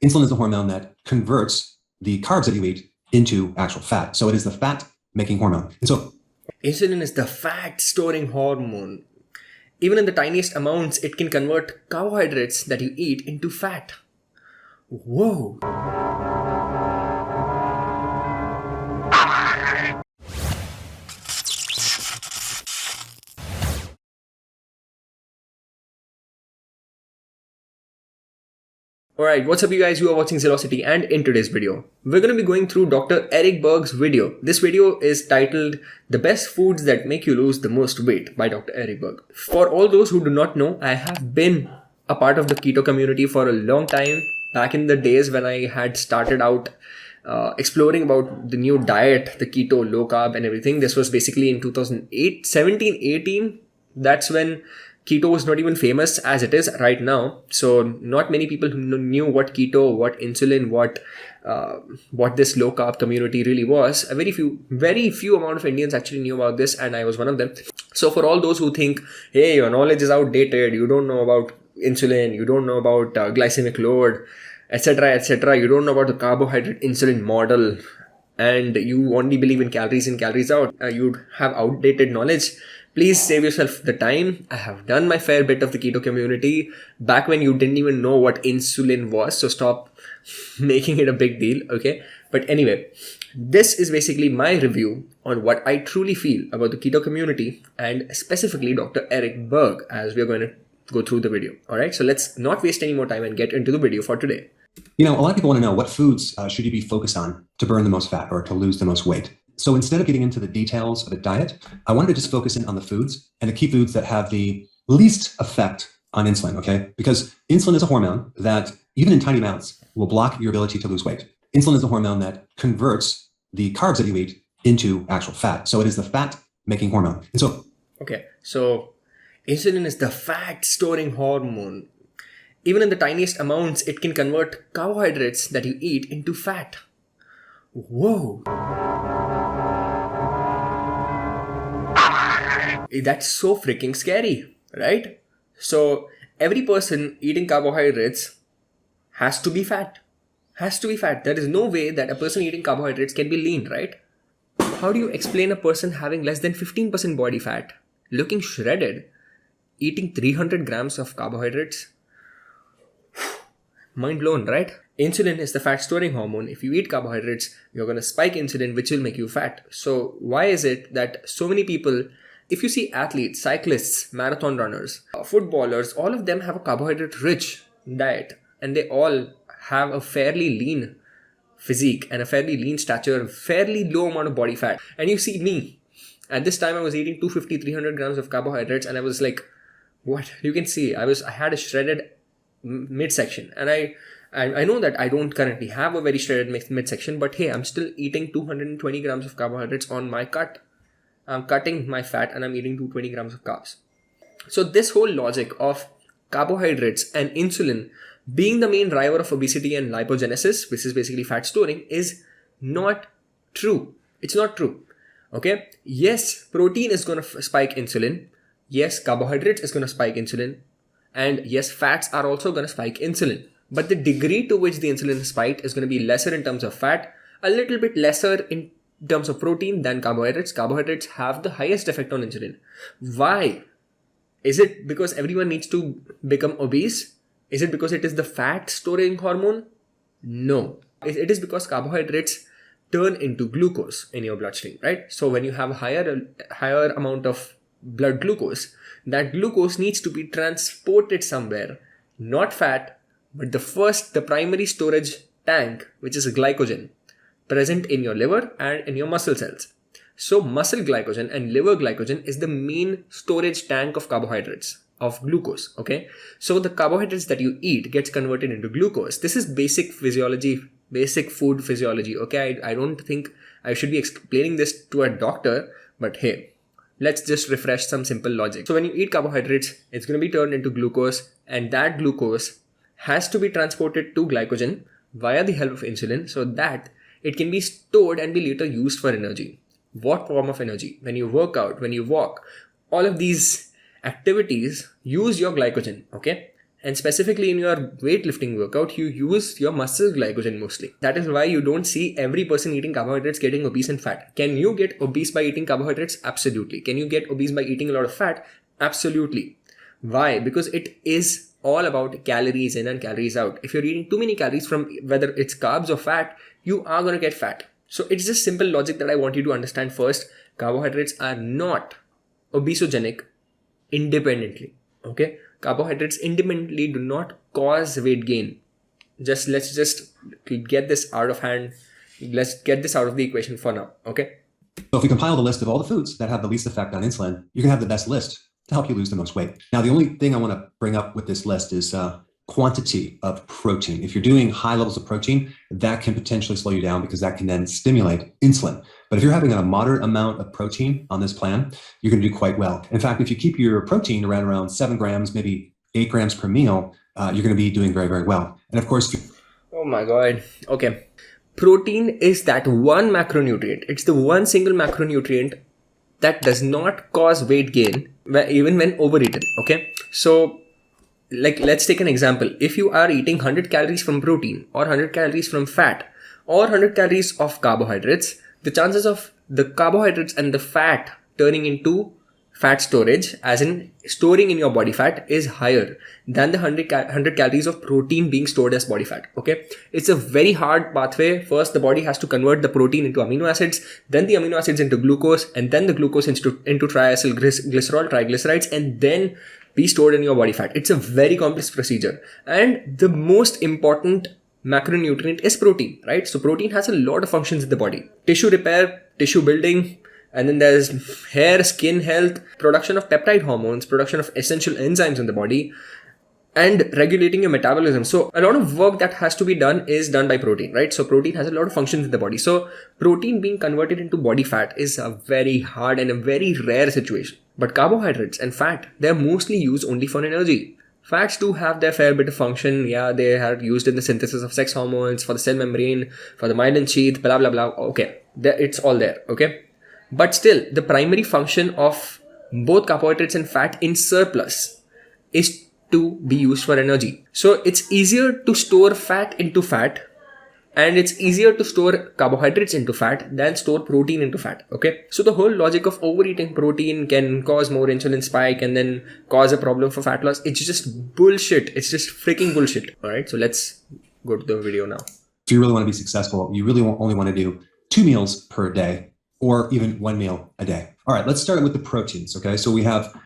Insulin is the hormone that converts the carbs that you eat into actual fat. So it is the fat-making hormone. And so insulin is the fat storing hormone. Even in the tiniest amounts, it can convert carbohydrates that you eat into fat. Whoa! Alright, what's up you guys? You are watching Zealocity, and in today's video, we're going to be going through Dr. Eric Berg's video. This video is titled The Best Foods That Make You Lose the Most Weight by Dr. Eric Berg. For all those who do not know, I have been a part of the keto community for a long time. Back in the days when I had started out exploring about the new diet, the keto, low carb and everything. This was basically in 2008, 17, 18. That's when keto was not even famous as it is right now. So not many people knew what keto, what insulin, what this low carb community really was. A very few amount of Indians actually knew about this, and I was one of them. So for all those who think, hey, your knowledge is outdated, you don't know about insulin, you don't know about glycemic load, etc., you don't know about the carbohydrate insulin model, and you only believe in calories in, calories out, you'd have outdated knowledge. Please save yourself the time. I have done my fair bit of the keto community back when you didn't even know what insulin was. So stop making it a big deal, okay? But anyway, this is basically my review on what I truly feel about the keto community and specifically Dr. Eric Berg, as we're going to go through the video. All right, so let's not waste any more time and get into the video for today. You know, a lot of people want to know what foods should you be focused on to burn the most fat or to lose the most weight. So instead of getting into the details of a diet, I wanted to just focus in on the foods and the key foods that have the least effect on insulin, okay? Because insulin is a hormone that, even in tiny amounts, will block your ability to lose weight. Insulin is a hormone that converts the carbs that you eat into actual fat. So it is the fat-making hormone. And so, okay, so insulin is the fat storing hormone. Even in the tiniest amounts, it can convert carbohydrates that you eat into fat. Whoa! That's so freaking scary, right? So every person eating carbohydrates has to be fat. Has to be fat. There is no way that a person eating carbohydrates can be lean, right? How do you explain a person having less than 15% body fat, looking shredded, eating 300 grams of carbohydrates? Mind blown, right? Insulin is the fat storing hormone. If you eat carbohydrates, you're going to spike insulin, which will make you fat. So why is it that so many people, if you see athletes, cyclists, marathon runners, footballers, all of them have a carbohydrate rich diet, and they all have a fairly lean physique and a fairly lean stature, fairly low amount of body fat. And you see me, at this time I was eating 250, 300 grams of carbohydrates, and I was like, what? You can see I had a shredded midsection, and I know that I don't currently have a very shredded midsection, but hey, I'm still eating 220 grams of carbohydrates on my cut. I'm cutting my fat and I'm eating 220 grams of carbs. So this whole logic of carbohydrates and insulin being the main driver of obesity and lipogenesis, which is basically fat storing, is not true. It's not true. Okay? Yes, protein is going to spike insulin. Yes, carbohydrates is going to spike insulin. And yes, fats are also going to spike insulin. But the degree to which the insulin is spiked is going to be lesser in terms of fat, a little bit lesser in terms of protein than carbohydrates. Carbohydrates have the highest effect on insulin. Why? Is it because everyone needs to become obese? Is it because it is the fat storing hormone? No. It is because carbohydrates turn into glucose in your bloodstream, right? So when you have a higher amount of blood glucose, that glucose needs to be transported somewhere, not fat, but the primary storage tank, which is glycogen, present in your liver and in your muscle cells. So muscle glycogen and liver glycogen is the main storage tank of carbohydrates, of glucose, okay? So the carbohydrates that you eat gets converted into glucose. This is basic physiology, basic food physiology, okay? I don't think I should be explaining this to a doctor, but hey, let's just refresh some simple logic. So when you eat carbohydrates, it's going to be turned into glucose, and that glucose has to be transported to glycogen via the help of insulin so that it can be stored and be later used for energy. What form of energy? When you work out, when you walk, all of these activities use your glycogen, okay? And specifically in your weightlifting workout, you use your muscle glycogen mostly. That is why you don't see every person eating carbohydrates getting obese and fat. Can you get obese by eating carbohydrates? Absolutely. Can you get obese by eating a lot of fat? Absolutely. Why? Because it is all about calories in and calories out. If you're eating too many calories from whether it's carbs or fat, you are going to get fat. So it's just simple logic that I want you to understand first. Carbohydrates are not obesogenic independently. Okay? Carbohydrates independently do not cause weight gain. Let's just get this out of hand. Let's get this out of the equation for now. Okay? So if we compile the list of all the foods that have the least effect on insulin, you're going to have the best list to help you lose the most weight. Now, the only thing I want to bring up with this list is quantity of protein. If you're doing high levels of protein, that can potentially slow you down because that can then stimulate insulin. But if you're having a moderate amount of protein on this plan, you're going to do quite well. In fact, if you keep your protein around 7 grams, maybe 8 grams per meal, you're going to be doing very, very well. And of course, oh my God. Okay. Protein is that one macronutrient. It's the one single macronutrient that does not cause weight gain even when overeaten. Okay. So let's take an example. If you are eating 100 calories from protein or 100 calories from fat or 100 calories of carbohydrates, the chances of the carbohydrates and the fat turning into fat storage, as in storing in your body fat, is higher than the 100 calories of protein being stored as body fat. Okay, it's a very hard pathway. First, the body has to convert the protein into amino acids, then the amino acids into glucose, and then the glucose into triacyl glycerol, triglycerides, and then be stored in your body fat. It's a very complex procedure, and the most important macronutrient is protein, right? So protein has a lot of functions in the body: tissue repair, tissue building, and then there's hair, skin health, production of peptide hormones, production of essential enzymes in the body, and regulating your metabolism. So a lot of work that has to be done is done by protein, right? So protein has a lot of functions in the body. So protein being converted into body fat is a very hard and a very rare situation. But carbohydrates and fat, they're mostly used only for energy. Fats do have their fair bit of function. Yeah, they are used in the synthesis of sex hormones, for the cell membrane, for the myelin sheath, blah, blah, blah. Okay, it's all there, okay? But still, the primary function of both carbohydrates and fat in surplus is to be used for energy. So it's easier to store fat into fat, and it's easier to store carbohydrates into fat than store protein into fat. Okay. So the whole logic of overeating protein can cause more insulin spike and then cause a problem for fat loss. It's just bullshit. It's just freaking bullshit. All right. So let's go to the video now. If you really want to be successful, you really only want to do 2 meals per day or even 1 meal a day. All right. Let's start with the proteins. Okay. So we have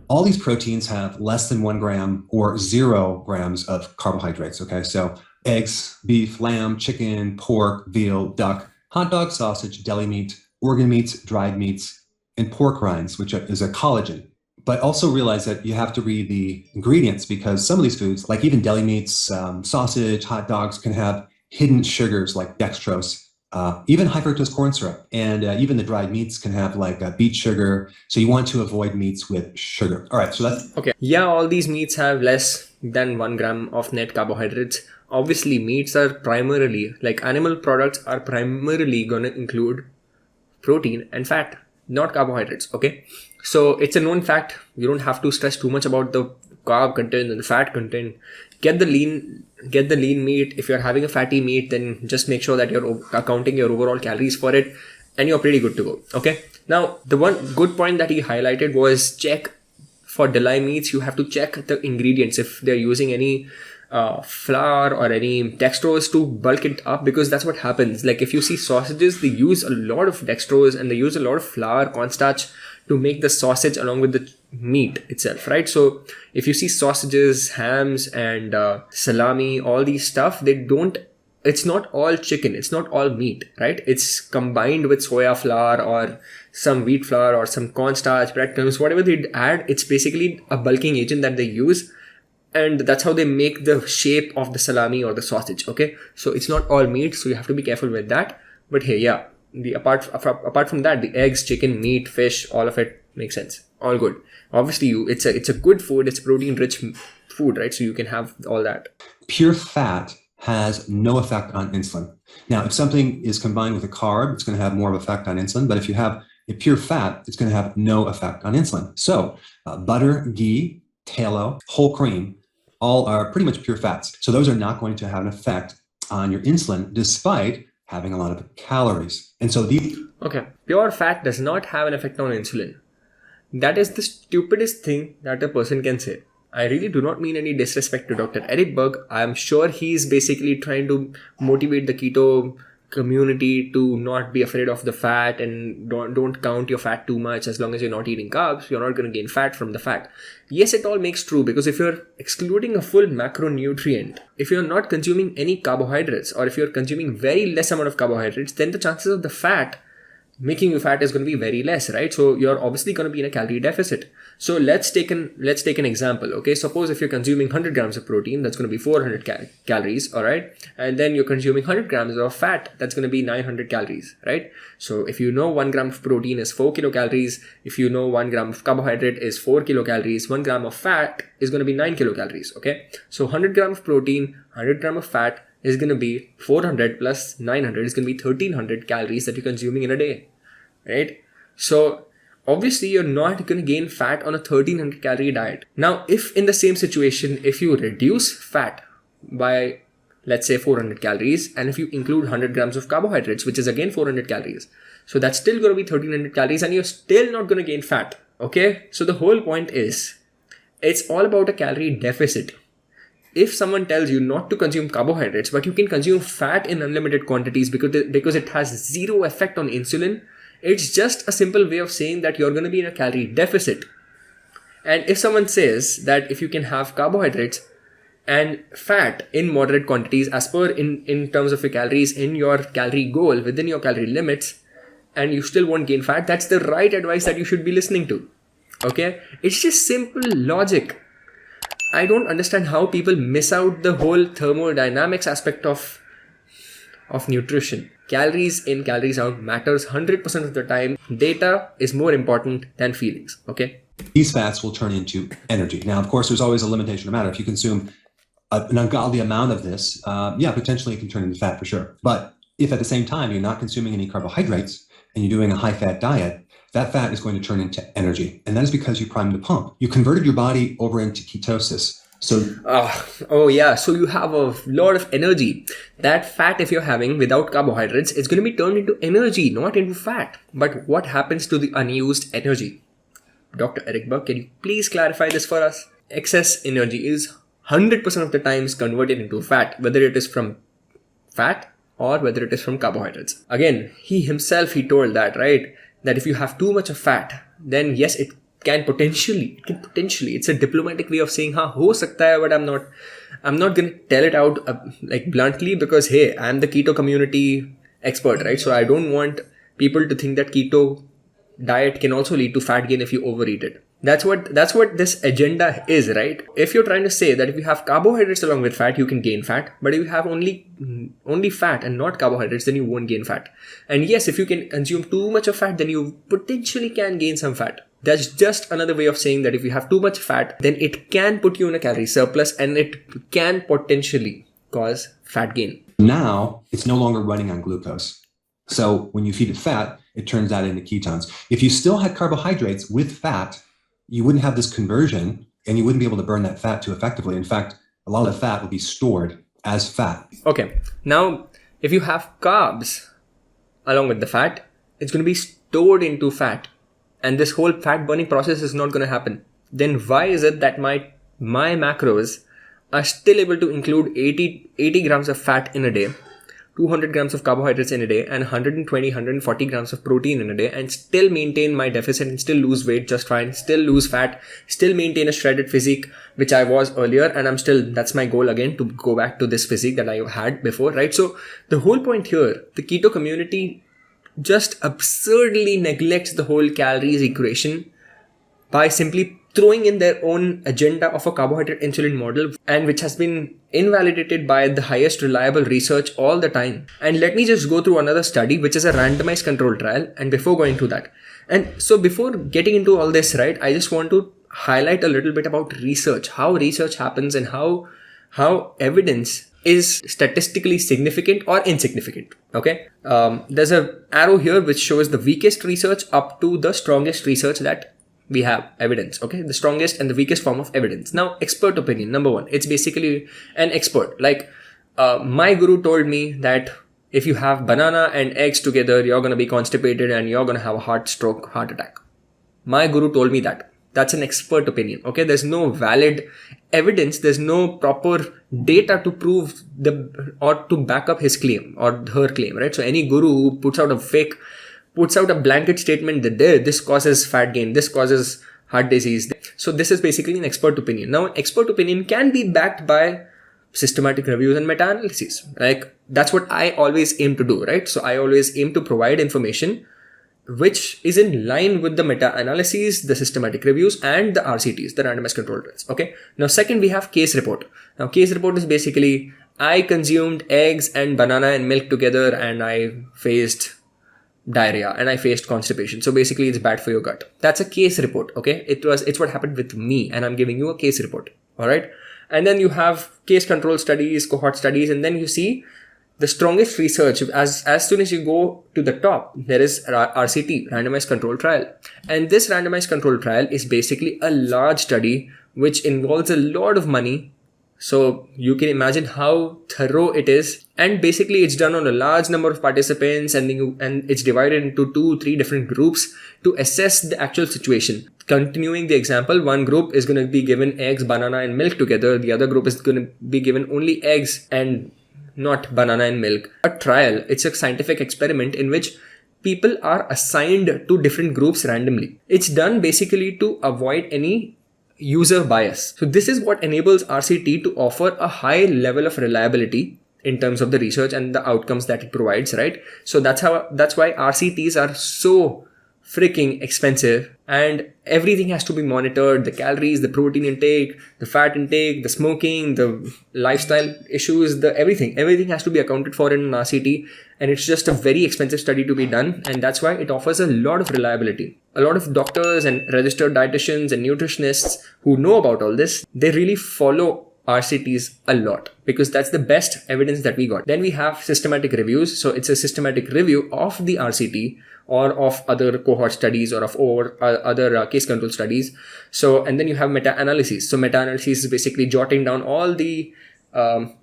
all these proteins have less than 1 gram or 0 grams of carbohydrates. Okay. So eggs, beef, lamb, chicken, pork, veal, duck, hot dog, sausage, deli meat, organ meats, dried meats, and pork rinds, which is a collagen. But also realize that you have to read the ingredients because some of these foods, like even deli meats, sausage, hot dogs, can have hidden sugars like dextrose, even high fructose corn syrup, and even the dried meats can have like beet sugar. So you want to avoid meats with sugar. All right, so that's okay. Yeah, all these meats have less than 1 gram of net carbohydrates. Obviously, meats are primarily, like animal products are primarily going to include protein and fat, not carbohydrates. Okay, so it's a known fact. You don't have to stress too much about the carb content and the fat content. Get the lean meat. If you're having a fatty meat, then just make sure that you're accounting your overall calories for it, and you're pretty good to go. Okay. Now, the one good point that he highlighted was check for deli meats. You have to check the ingredients if they're using any flour or any dextrose to bulk it up, because that's what happens. Like if you see sausages, they use a lot of dextrose and they use a lot of flour, cornstarch to make the sausage along with the meat itself, right? So if you see sausages, hams, and salami, all these stuff, it's not all chicken, it's not all meat, right? It's combined with soya flour or some wheat flour or some cornstarch, breadcrumbs, whatever they add. It's basically a bulking agent that they use, and that's how they make the shape of the salami or the sausage. Okay, so it's not all meat, so you have to be careful with that. But hey, yeah, apart from that, the eggs, chicken, meat, fish, all of it makes sense, all good. Obviously, it's a good food, it's protein rich food, right? So you can have all that. Pure fat has no effect on insulin. Now, if something is combined with a carb, it's going to have more of an effect on insulin. But if you have a pure fat, it's going to have no effect on insulin. So butter, ghee, tallow, whole cream, all are pretty much pure fats. So those are not going to have an effect on your insulin despite having a lot of calories. And so Okay, pure fat does not have an effect on insulin. That is the stupidest thing that a person can say. I really do not mean any disrespect to Dr. Eric Berg. I am sure he's basically trying to motivate the keto community to not be afraid of the fat and don't count your fat too much. As long as you're not eating carbs, you're not going to gain fat from the fat. Yes, it all makes true, because if you're excluding a full macronutrient, if you're not consuming any carbohydrates, or if you're consuming very less amount of carbohydrates, then the chances of the fat making you fat is going to be very less, right? So you're obviously going to be in a calorie deficit. So let's take an example. Okay, suppose if you're consuming 100 grams of protein, that's going to be 400 calories, all right? And then you're consuming 100 grams of fat, that's going to be 900 calories, right? So if you know 1 gram of protein is 4 kilocalories, if you know 1 gram of carbohydrate is 4 kilocalories, 1 gram of fat is going to be 9 kilocalories, okay? So 100 grams of protein, 100 gram of fat is going to be 400 plus 900 is going to be 1300 calories that you're consuming in a day, right? So obviously you're not going to gain fat on a 1300 calorie diet. Now, if in the same situation, if you reduce fat by, let's say, 400 calories, and if you include 100 grams of carbohydrates, which is again 400 calories, so that's still going to be 1300 calories, and you're still not going to gain fat, okay? So the whole point is, it's all about a calorie deficit. If someone tells you not to consume carbohydrates, but you can consume fat in unlimited quantities because it has zero effect on insulin, it's just a simple way of saying that you're going to be in a calorie deficit. And if someone says that if you can have carbohydrates and fat in moderate quantities as per in terms of your calories in your calorie goal, within your calorie limits, and you still won't gain fat, that's the right advice that you should be listening to. Okay? It's just simple logic. I don't understand how people miss out the whole thermodynamics aspect of nutrition. Calories in, calories out matters 100% of the time. Data is more important than feelings, okay? These fats will turn into energy. Now, of course, there's always a limitation no matter. If you consume an ungodly amount of this, potentially it can turn into fat for sure. But if at the same time you're not consuming any carbohydrates and you're doing a high-fat diet, that fat is going to turn into energy. And that is because you primed the pump. You converted your body over into ketosis. So, so you have a lot of energy. That fat, if you're having without carbohydrates, it's going to be turned into energy, not into fat. But what happens to the unused energy? Dr. Eric Berg, can you please clarify this for us? Excess energy is 100% of the times converted into fat, whether it is from fat or whether it is from carbohydrates. Again, he told that, right? That if you have too much of fat, then yes, it can potentially, it's a diplomatic way of saying, ho sakta hai, but I'm not going to tell it out like bluntly, because hey, I'm the keto community expert, right? So I don't want people to think that keto diet can also lead to fat gain if you overeat it. That's what this agenda is, right? If you're trying to say that if you have carbohydrates along with fat, you can gain fat, but if you have only fat and not carbohydrates, then you won't gain fat. And yes, if you can consume too much of fat, then you potentially can gain some fat. That's just another way of saying that if you have too much fat, then it can put you in a calorie surplus and it can potentially cause fat gain. Now it's no longer running on glucose. So when you feed it fat, it turns that into ketones. If you still had carbohydrates with fat, you wouldn't have this conversion and you wouldn't be able to burn that fat too effectively. In fact, a lot of the fat will be stored as fat. Okay. Now, if you have carbs along with the fat, it's going to be stored into fat. And this whole fat burning process is not going to happen. Then why is it that my macros are still able to include 80 grams of fat in a day, 200 grams of carbohydrates in a day, and 140 grams of protein in a day, and still maintain my deficit and still lose weight just fine, still lose fat, still maintain a shredded physique, which I was earlier, and that's my goal again, to go back to this physique that I had before, right? So the whole point here, the keto community just absurdly neglects the whole calories equation by simply throwing in their own agenda of a carbohydrate insulin model, and which has been invalidated by the highest reliable research all the time. And let me just go through another study, which is a randomized control trial. And before going to that, and so before getting into all this, right, I just want to highlight a little bit about research, how research happens and how evidence is statistically significant or insignificant. Okay, there's an arrow here which shows the weakest research up to the strongest research that we have evidence, okay? The strongest and the weakest form of evidence. Now, expert opinion, number one, it's basically an expert. Like my guru told me that if you have banana and eggs together, you're going to be constipated and you're going to have a heart attack. My guru told me that. That's an expert opinion, okay? There's no valid evidence. There's no proper data to prove or to back up his claim or her claim, right? So any guru who puts out a blanket statement that this causes fat gain, this causes heart disease. So this is basically an expert opinion. Now, expert opinion can be backed by systematic reviews and meta-analyses. Like that's what I always aim to do, right? So I always aim to provide information which is in line with the meta-analyses, the systematic reviews, and the RCTs, the randomized controlled trials. Okay. Now, second, we have case report. Now, case report is basically I consumed eggs and banana and milk together, and I faced diarrhea and I faced constipation. So basically, it's bad for your gut. That's a case report. Okay. It's what happened with me, and I'm giving you a case report. All right. And then you have case control studies, cohort studies, and then you see the strongest research. As soon as you go to the top, there is RCT, randomized controlled trial. And this randomized controlled trial is basically a large study which involves a lot of money. So you can imagine how thorough it is. And basically it's done on a large number of participants, and it's divided into 2-3 different groups to assess the actual situation. Continuing the example, one group is going to be given eggs, banana and milk together. The other group is going to be given only eggs and not banana and milk. A trial, it's a scientific experiment in which people are assigned to different groups randomly. It's done basically to avoid any user bias. So this is what enables RCT to offer a high level of reliability in terms of the research and the outcomes that it provides, right? So that's why RCTs are so freaking expensive, and everything has to be monitored. The calories, the protein intake, the fat intake, the smoking, the lifestyle issues, everything has to be accounted for in an RCT, and it's just a very expensive study to be done, and that's why it offers a lot of reliability. A lot of doctors and registered dietitians and nutritionists who know about all this, they really follow RCTs a lot because that's the best evidence that we got. Then we have systematic reviews. So it's a systematic review of the RCT or of other cohort studies or of other case control studies. So, and then you have meta-analysis. So meta-analysis is basically jotting down all the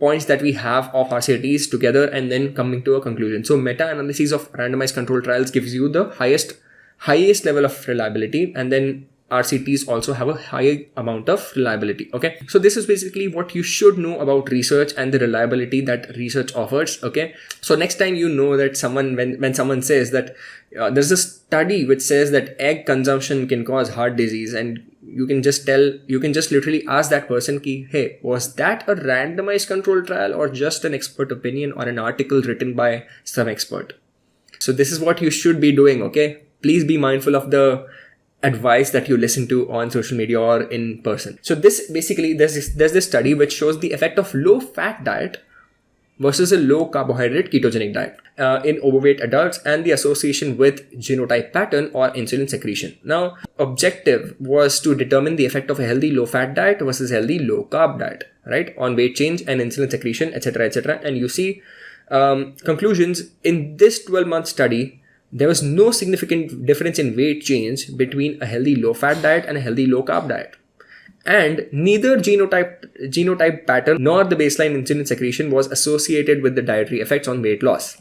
points that we have of RCTs together and then coming to a conclusion. So meta-analysis of randomized control trials gives you the highest level of reliability, and then RCTs also have a high amount of reliability. Okay. So this is basically what you should know about research and the reliability that research offers. Okay. So next time you know that when someone says that there's a study which says that egg consumption can cause heart disease, and you can just literally ask that person, hey, was that a randomized control trial or just an expert opinion or an article written by some expert? So this is what you should be doing. Okay. Please be mindful of the advice that you listen to on social media or in person. So this basically, there's this study which shows the effect of low fat diet versus a low carbohydrate ketogenic diet in overweight adults and the association with genotype pattern or insulin secretion. Now, objective was to determine the effect of a healthy low fat diet versus healthy low carb diet, right, on weight change and insulin secretion, etc., etc. And you see conclusions in this 12-month study. There was no significant difference in weight change between a healthy low-fat diet and a healthy low-carb diet. And neither genotype pattern nor the baseline insulin secretion was associated with the dietary effects on weight loss.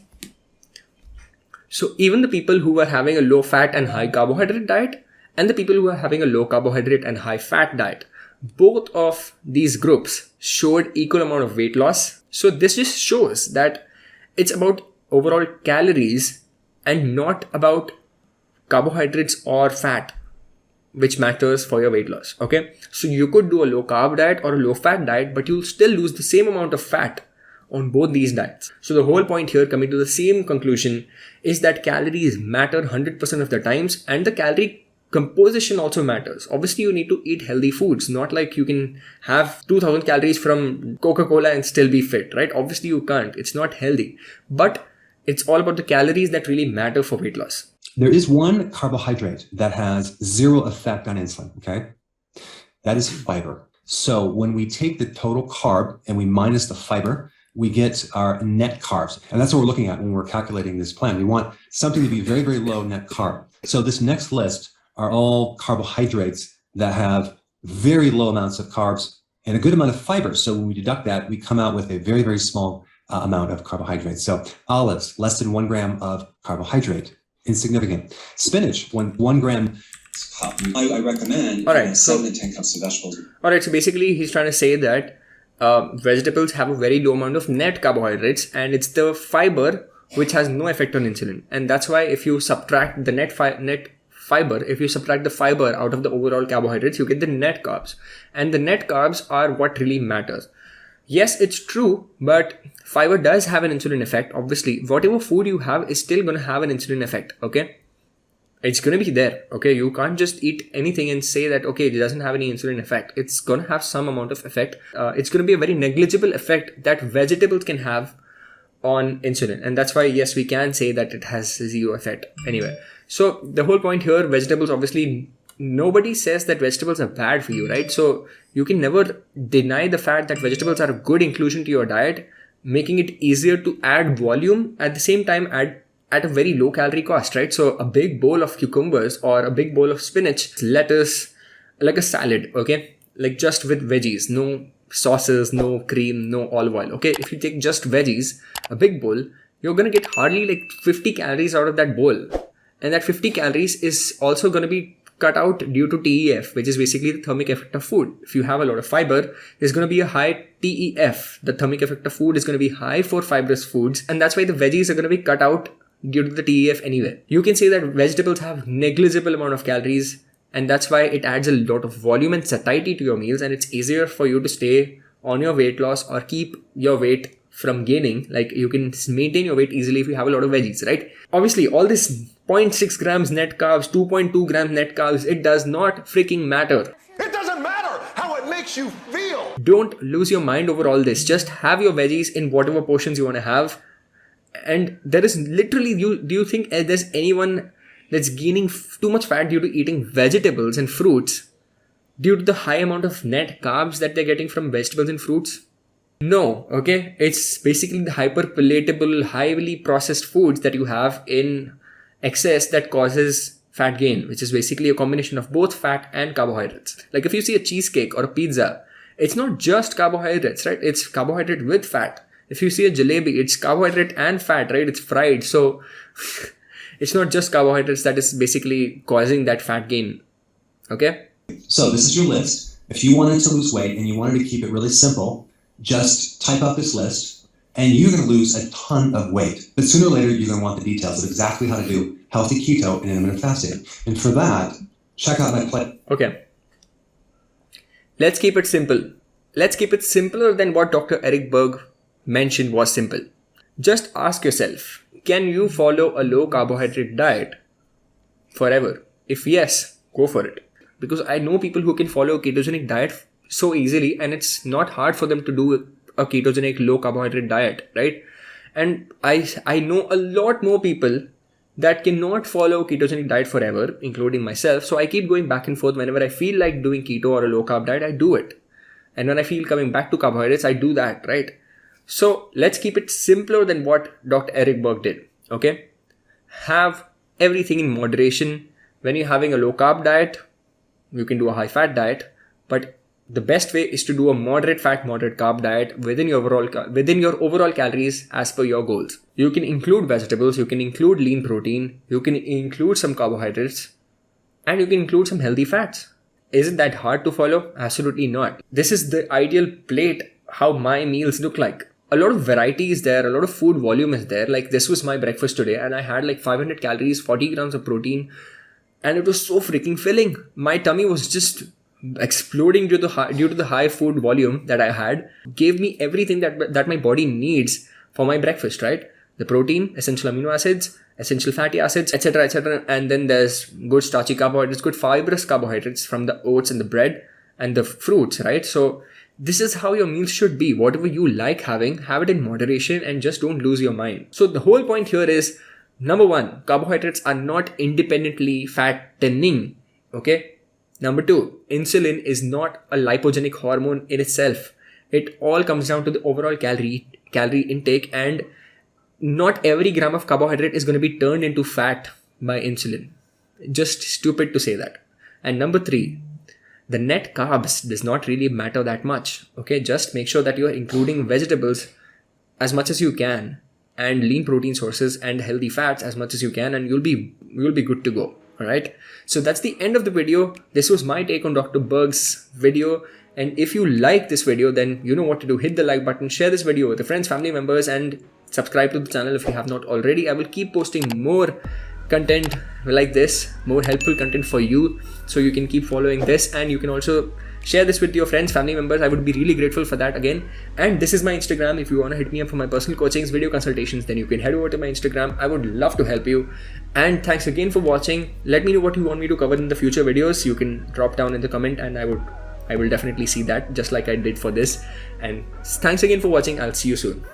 So even the people who were having a low-fat and high-carbohydrate diet and the people who were having a low-carbohydrate and high-fat diet, both of these groups showed equal amount of weight loss. So this just shows that it's about overall calories and not about carbohydrates or fat, which matters for your weight loss. Okay. So you could do a low carb diet or a low fat diet, but you'll still lose the same amount of fat on both these diets. So the whole point here, coming to the same conclusion, is that calories matter 100% of the times, and the calorie composition also matters. Obviously, you need to eat healthy foods, not like you can have 2000 calories from Coca-Cola and still be fit, right? Obviously, you can't. It's not healthy. But it's all about the calories that really matter for weight loss. There is one carbohydrate that has zero effect on insulin, okay? That is fiber. So when we take the total carb and we minus the fiber, we get our net carbs. And that's what we're looking at when we're calculating this plan. We want something to be very, very low net carb. So this next list are all carbohydrates that have very low amounts of carbs and a good amount of fiber. So when we deduct that, we come out with a very, very small amount of carbohydrates. So olives, less than 1 gram of carbohydrate, insignificant. Spinach, 1 gram. I recommend 7 to 10 cups of vegetables. All right, so basically he's trying to say that vegetables have a very low amount of net carbohydrates, and it's the fiber which has no effect on insulin. And that's why if you subtract the net fiber, if you subtract the fiber out of the overall carbohydrates, you get the net carbs. And the net carbs are what really matters. Yes, it's true, but fiber does have an insulin effect. Obviously, whatever food you have is still going to have an insulin effect, okay? It's going to be there, okay? You can't just eat anything and say that, okay, it doesn't have any insulin effect. It's going to have some amount of effect. It's going to be a very negligible effect that vegetables can have on insulin. And that's why, yes, we can say that it has zero effect anyway. So the whole point here, vegetables, obviously, nobody says that vegetables are bad for you, right? So you can never deny the fact that vegetables are a good inclusion to your diet, making it easier to add volume, at the same time add at a very low calorie cost, right? So a big bowl of cucumbers or a big bowl of spinach, lettuce, like a salad, okay? Like just with veggies, no sauces, no cream, no olive oil, okay? If you take just veggies, a big bowl, you're going to get hardly like 50 calories out of that bowl. And that 50 calories is also going to be cut out due to TEF, which is basically the thermic effect of food. If you have a lot of fiber, there's going to be a high TEF. The thermic effect of food is going to be high for fibrous foods. And that's why the veggies are going to be cut out due to the TEF anyway. You can say that vegetables have negligible amount of calories, and that's why it adds a lot of volume and satiety to your meals, and it's easier for you to stay on your weight loss or keep your weight from gaining. Like you can maintain your weight easily if you have a lot of veggies, right? Obviously, all this 0.6 grams net carbs, 2.2 grams net carbs, it does not freaking matter. It doesn't matter how it makes you feel. Don't lose your mind over all this. Just have your veggies in whatever portions you want to have. And there is literally, do you think there's anyone that's gaining too much fat due to eating vegetables and fruits due to the high amount of net carbs that they're getting from vegetables and fruits? No, okay? It's basically the hyperpalatable, highly processed foods that you have in excess that causes fat gain, which is basically a combination of both fat and carbohydrates. Like if you see a cheesecake or a pizza, it's not just carbohydrates, right? It's carbohydrate with fat. If you see a jalebi, it's carbohydrate and fat, right? It's fried. So it's not just carbohydrates that is basically causing that fat gain. Okay? So this is your list. If you wanted to lose weight and you wanted to keep it really simple, just type out this list and you're going to lose a ton of weight. But sooner or later, you're going to want the details of exactly how to do healthy keto and intermittent fasting. And for that, check out my play. Okay. Let's keep it simple. Let's keep it simpler than what Dr. Eric Berg mentioned was simple. Just ask yourself, can you follow a low carbohydrate diet forever? If yes, go for it. Because I know people who can follow a ketogenic diet so easily, and it's not hard for them to do a ketogenic low carbohydrate diet, right? And I know a lot more people that cannot follow a ketogenic diet forever, including myself. So I keep going back and forth. Whenever I feel like doing keto or a low carb diet, I do it. And when I feel coming back to carbohydrates, I do that, right? So let's keep it simpler than what Dr. Eric Berg did, okay? Have everything in moderation. When you're having a low carb diet, you can do a high fat diet, but the best way is to do a moderate fat, moderate carb diet within your overall calories as per your goals. You can include vegetables, you can include lean protein, you can include some carbohydrates, and you can include some healthy fats. Isn't that hard to follow? Absolutely not. This is the ideal plate, how my meals look like. A lot of variety is there, a lot of food volume is there. Like this was my breakfast today and I had like 500 calories, 40 grams of protein, and it was so freaking filling. My tummy was just exploding due to the high food volume that I had. Gave me everything that my body needs for my breakfast, right? The protein, essential amino acids, essential fatty acids, etc., etc. And then there's good starchy carbohydrates, good fibrous carbohydrates from the oats and the bread and the fruits, right? So this is how your meals should be. Whatever you like having, have it in moderation and just don't lose your mind. So the whole point here is, number one, carbohydrates are not independently fattening, okay? Number two, insulin is not a lipogenic hormone in itself. It all comes down to the overall calorie intake, and not every gram of carbohydrate is going to be turned into fat by insulin. Just stupid to say that. And number 3, the net carbs does not really matter that much. Okay, just make sure that you are including vegetables as much as you can, and lean protein sources and healthy fats as much as you can, and you'll be good to go. All right. So that's the end of the video. This was my take on Dr. Berg's video. And if you like this video, then you know what to do. Hit the like button, share this video with your friends, family members, and subscribe to the channel if you have not already. I will keep posting more content like this, more helpful content for you, so you can keep following this, and you can also share this with your friends, family members. I would be really grateful for that again. And this is my Instagram. If you want to hit me up for my personal coachings, video consultations, then you can head over to my Instagram. I would love to help you. And thanks again for watching. Let me know what you want me to cover in the future videos. You can drop down in the comment, and I will definitely see that, just like I did for this. And thanks again for watching. I'll see you soon.